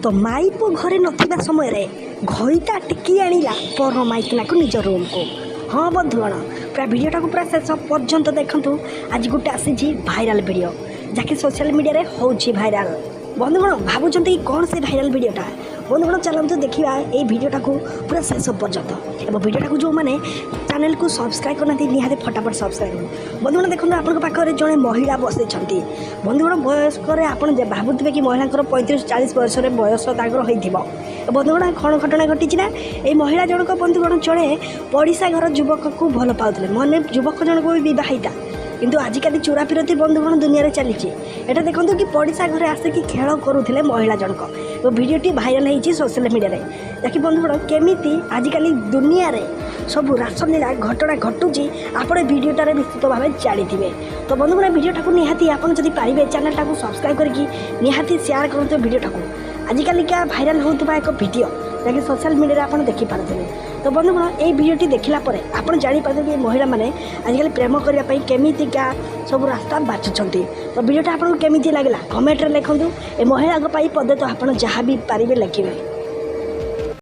तो माई पु घरे नथिबा समय रे घईटा टिकी आनिला पर माइकिना को निज रूम को। हाँ बंधुगण पूरा वीडियोटा को पूरा शेष पर्यंत देखंतु। आज गोटे आसी भाइराल वीडियो जहाँकि सोशल मीडिया रे होची भाइराल। बंधुगण भावुं कि कौन से भाइराल वीडियोटा बंधुगण चलते देखा ये वीडियोटा को पूरा शेष पर्यंत एवं वीडियोटा को जो मैंने चैनल को सब्सक्राइब करना निहाती फटाफट सब्सक्राइब करूँ। बंधुगण देखो आपन पाखे जड़े महिला बसई बंधुगण वयस्क आप भावुवे कि महिला 35-40 वर्ष बयस होती बंधुगण कौन घटना घटी ना ये महिला जनक बंधुगण जड़े पड़िशा घर युवक को भल पाते मन युवक जनक भी बहिता किंतु आजिकल चोरा फिरती बंधुगण दुनिया चली एटा देखो कि पड़िशा घरे आसिक खेल करुले महिला जनक तो वीडियोटी भाइराल होती सोशल मीडिया जहाँकि बंधुगण केमी आजिकल दुनिया रे सब रासलीला घटना घटुची आप वीडियोटार विस्तृत भाव जानी। तो बंधुगण वीडियोटा को निहाती आपन जदि पारे चैनलटा को सब्सक्राइब करके निहाती शेयर करते वीडियोटा को आजिकल क्या भाइराल होता एक वीडियो जहाँकि सोशल मीडिया आप देखिपारे। तो बंधुगण ये वीडियोटी देखला आप जापारे कि महिला मैंने आजिकल प्रेम करने केमितिका सब रास्ता बाछुंट। तो वीडियोटा आपको केमी लगे कमेंट लिखूँ। ए महिला पदे तो आप जहाँ भी पारे लिखे।